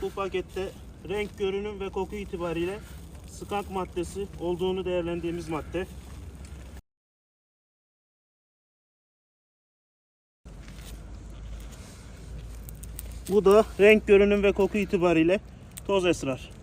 bu pakette renk, görünüm ve koku itibariyle skunk maddesi olduğunu değerlendirdiğimiz madde. Bu da renk, görünüm ve koku itibariyle toz esrar.